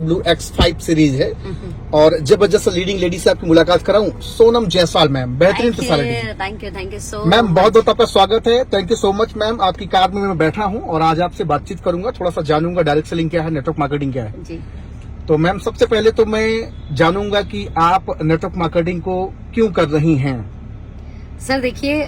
Blue X5 series है और जबरदस्त लीडिंग लेडी से आपकी मुलाकात कराऊं, सोनम जायसवाल मैम, बेहतरीन personality. Thank you so ma'am बहुत बहुत आपका स्वागत है। Thank you so much ma'am. आपकी कार में मैं बैठा हूं और आज आपसे बातचीत करूंगा, थोड़ा सा जानूंगा डायरेक्ट सेलिंग क्या है, नेटवर्क मार्केटिंग क्या है जी। तो मैम सबसे पहले तो मैं जानूंगा कि आप नेटवर्क मार्केटिंग को क्यों कर रही हैं। सर देखिए,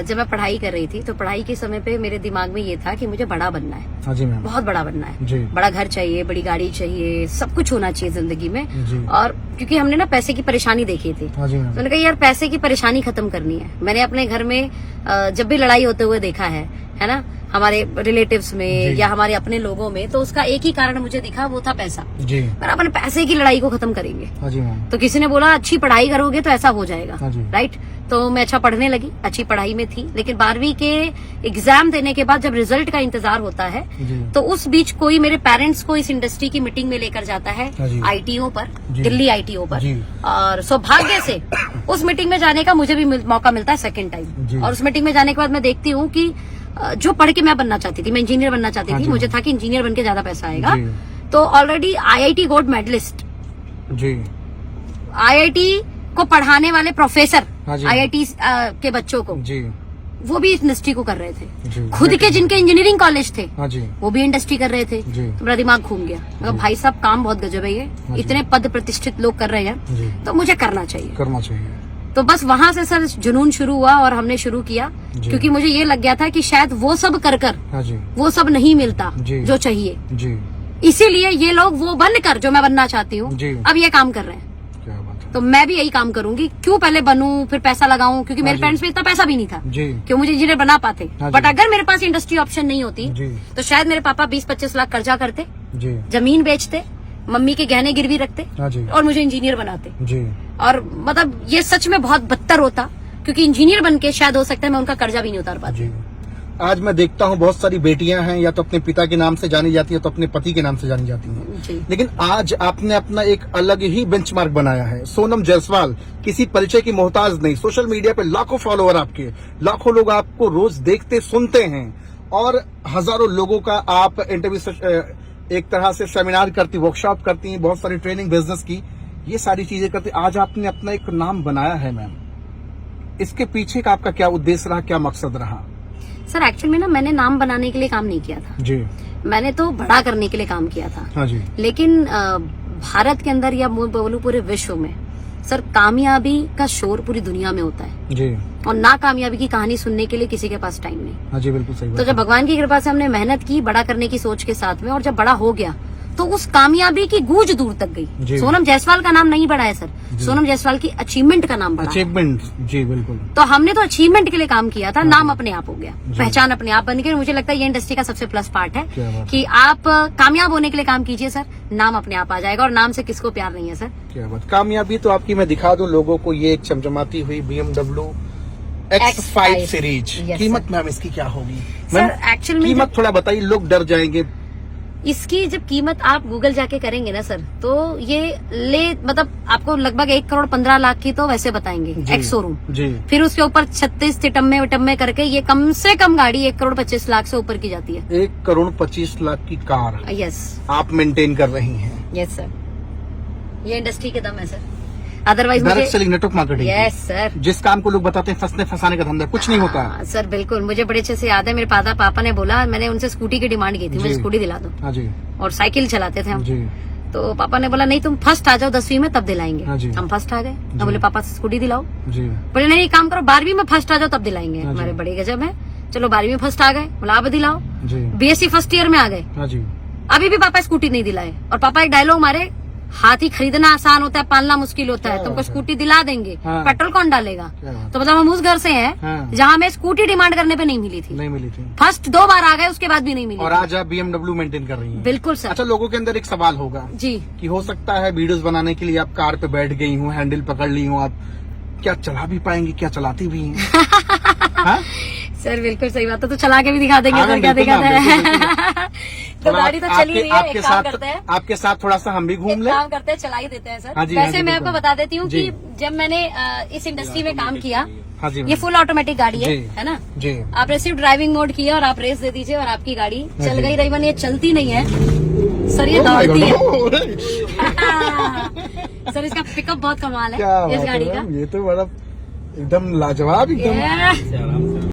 जब मैं पढ़ाई कर रही थी तो पढ़ाई के समय पे मेरे दिमाग में ये था कि मुझे बड़ा बनना है। हाँ जी मैम। बहुत बड़ा बनना है जी। बड़ा घर चाहिए, बड़ी गाड़ी चाहिए, सब कुछ होना चाहिए जिंदगी में जी। और क्योंकि हमने ना पैसे की परेशानी देखी थी, हाँ जी तो मैम। मैंने कहा यार पैसे की परेशानी खत्म करनी है। मैंने अपने घर में जब भी लड़ाई होते हुए देखा है ना, हमारे रिलेटिव्स में या हमारे अपने लोगों में, तो उसका एक ही कारण मुझे दिखा, वो था पैसा। जी। पर अपन पैसे की लड़ाई को खत्म करेंगे। हाँ जी मैम। तो किसी ने बोला अच्छी पढ़ाई करोगे तो ऐसा हो जाएगा। हाँ जी। राइट। तो मैं अच्छा पढ़ने लगी, अच्छी पढ़ाई में थी, लेकिन 12वीं के एग्जाम देने के बाद जब रिजल्ट का इंतजार होता है जी। तो उस बीच कोई मेरे पेरेंट्स को इस इंडस्ट्री की मीटिंग में लेकर जाता है, हाँ जी। आईटीओ पर, जी। दिल्ली आईटीओ पर जी। और सौभाग्य से उस मीटिंग में जाने का मुझे भी मौका मिलता है सेकेंड जी। टाइम। और उस मीटिंग में जाने के बाद मैं देखती हूँ कि जो पढ़ के मैं बनना चाहती थी, मैं इंजीनियर बनना चाहती हाँ थी, जी। मुझे था कि इंजीनियर बन के ज्यादा पैसा आएगा। जी। तो ऑलरेडी आईआईटी गोल्ड मेडलिस्ट, जी। आईआईटी को पढ़ाने वाले प्रोफेसर, हाँ जी। आईआईटी के बच्चों को, जी। वो भी इस इंडस्ट्री को कर रहे जी। थे। खुद के जिनके इंजीनियरिंग कॉलेज थे, हाँ जी। वो भी इंडस्ट्री कर रहे थे। जी। तो मेरा दिमाग घूम गया। मैं कहा, भाई साहब काम बहुत गजब है ये, हाँ जी। इतने पद प्रतिष्ठित लोग कर रहे हैं, जी। तो मुझे करना चाहिए। करना चाहिए। तो बस वहां से सर जुनून शुरू हुआ और हमने शुरू किया, जी। क्योंकि मुझे ये लग गया था कि शायद वो सब कर हाँ जी। वो सब नहीं मिलता जी। जो चाहिए, जी। इसीलिए ये लोग वो बनकर जो मैं बनना चाहती हूँ जी। अब ये काम कर रहे हैं। क्या बात है। तो मैं भी यही काम करूंगी। क्यों पहले बनूं फिर पैसा लगाऊं, क्योंकि हाँ मेरे जी। पेरेंट्स में इतना पैसा भी नहीं था जी। कि मुझे इंजीनियर बना पाते। हाँ जी। बट अगर मेरे पास इंडस्ट्री ऑप्शन नहीं होती जी। तो शायद मेरे पापा 20-25 लाख कर्जा करते, जी। जमीन बेचते, मम्मी के गहने गिरवी रखते हाँ जी। और मुझे इंजीनियर बनाते। जी। और मतलब ये सच में बहुत बदतर होता, क्योंकि इंजीनियर बन के शायद हो सकता है मैं उनका कर्जा भी नहीं उतार पाती। जी। आज मैं देखता हूँ बहुत सारी बेटियां हैं, या तो अपने पिता के नाम से जानी जाती है तो अपने पति के नाम से जानी जाती हैं, जी। लेकिन आज आपने अपना एक अलग ही बेंचमार्क बनाया है। सोनम जायसवाल किसी परिचय की मोहताज नहीं। सोशल मीडिया पे लाखों फॉलोअर आपके, लाखों लोग आपको रोज देखते सुनते हैं और हजारों लोगों का आप इंटरव्यू, एक तरह से सेमिनार करती, वर्कशॉप करती हैं, बहुत सारी ट्रेनिंग, बिजनेस की, ये सारी चीजें करती। आज आपने अपना एक नाम बनाया है मैम, इसके पीछे का आपका क्या उद्देश्य रहा, क्या मकसद रहा? सर एक्चुअल में ना मैंने नाम बनाने के लिए काम नहीं किया था, जी। मैंने तो बड़ा करने के लिए काम किया था। हाँ जी। लेकिन भारत के अंदर या बोलूं पूरे विश्व में सर, कामयाबी का शोर पूरी दुनिया में होता है जी। और नाकामयाबी की कहानी सुनने के लिए किसी के पास टाइम नहीं। हाँ जी, बिल्कुल सही बात तो जब है। भगवान की कृपा से हमने मेहनत की बड़ा करने की सोच के साथ में, और जब बड़ा हो गया तो उस कामयाबी की गूंज दूर तक जी। गई। सोनम जायसवाल का नाम नहीं बढ़ा है सर, सोनम जायसवाल की अचीवमेंट का नाम बढ़ा है। अचीवमेंट, जी बिल्कुल। तो हमने तो अचीवमेंट के लिए काम किया था, नाम अपने आप हो गया, पहचान अपने आप बन गई। मुझे लगता है ये इंडस्ट्री का सबसे प्लस पार्ट क्या बात है है। कि आप कामयाब होने के लिए काम कीजिए सर, नाम अपने आप आ जाएगा। और नाम से किसको प्यार नहीं है सर। क्या बात। कामयाबी तो आपकी मैं दिखा दूं लोगों को, ये एक चमचमाती हुई BMW X5 सीरीज। Yes, कीमत मैम इसकी क्या होगी? सर मैम, एक्चुअल में कीमत थोड़ा बताइए, लोग डर जाएंगे। इसकी जब कीमत आप गूगल जाके करेंगे ना सर, तो ये मतलब आपको लगभग 1,15,00,000 की तो वैसे बताएंगे जी। Ex showroom. जी। फिर उसके ऊपर 36 टिटम्मे करके ये कम से कम गाड़ी 1,25,00,000 से ऊपर की जाती है। 1,25,00,000 की कार यस आप मेंटेन कर रही हैं। यस सर, ये इंडस्ट्री के दम है सर। अदरवाइज डायरेक्ट मुझे selling, network marketing. Yes sir. जिस काम को लोग बताते हैं फंसने फंसाने का धंधा, कुछ नहीं होता। सर बिल्कुल, मुझे बड़े अच्छे से याद है, मेरे पापा ने बोला, मैंने उनसे स्कूटी की डिमांड की थी, मुझे जी। स्कूटी दिला दो। हाँ जी। और साइकिल चलाते थे हम। जी। तो पापा ने बोला नहीं तुम फर्स्ट आ जाओ 10वीं में तब दिलाएंगे। हाँ जी। हम फर्स्ट आ गए। जी। हम बोले पापा स्कूटी दिलाओ। जी। बोले नहीं काम करो 12वीं में फर्स्ट आ जाओ तब दिलाएंगे। हाँ जी। हमारे बड़े गजब है, चलो 12वीं में फर्स्ट आ गए, बोला अब दिलाओ। जी। बीएससी फर्स्ट ईयर में आ गए, हाँ जी। अभी भी पापा स्कूटी नहीं दिलाए। और पापा एक डायलॉग मारे, हाथी खरीदना आसान होता है, पालना मुश्किल होता है, तुमको स्कूटी दिला देंगे, हाँ। पेट्रोल कौन डालेगा। क्या बात। तो मतलब हम उस घर से हैं हाँ। जहाँ हमें स्कूटी डिमांड करने पे नहीं मिली थी। नहीं मिली थी। फर्स्ट 2 बार आ गए, उसके बाद भी नहीं मिली और थी। आज आप BMW मेंटेन कर रही हैं। बिल्कुल सर। अच्छा, लोगों के अंदर एक सवाल होगा जी। कि हो सकता है वीडियोस बनाने के लिए आप कार पे बैठ गई हूँ, हैंडल पकड़ ली हूँ, आप क्या चला भी पाएंगी, क्या चलाती भी हैं? हाँ? सर बिल्कुल सही बात है, तो चला के भी दिखा देंगे हाँ, सर, क्या बिल्कुल दिक्कत ना, है। बिल्कुल, तो गाड़ी तो चली रही है, एक काम साथ करते हैं, आपके साथ थोड़ा सा हम भी घूम एक लें। काम करते हैं, चला ही देते हैं सर। हाँ जी, हाँ वैसे जी, मैं आपको बिल्कुल। बता देती हूँ जी। कि जब मैंने इस इंडस्ट्री में काम किया, हाँ जी। ये फुल ऑटोमेटिक गाड़ी जी। है ना। जी। आप सिर्फ ड्राइविंग मोड किया और आप रेस दे दीजिए और आपकी गाड़ी चल गई। रही ये चलती नहीं है, सर ये Oh my दौड़ती God, है। oh, सर इसका पिकअप बहुत कमाल है क्या इस बात गाड़ी है का। मैम, ये तो बड़ा एकदम लाजवाब एकदम ये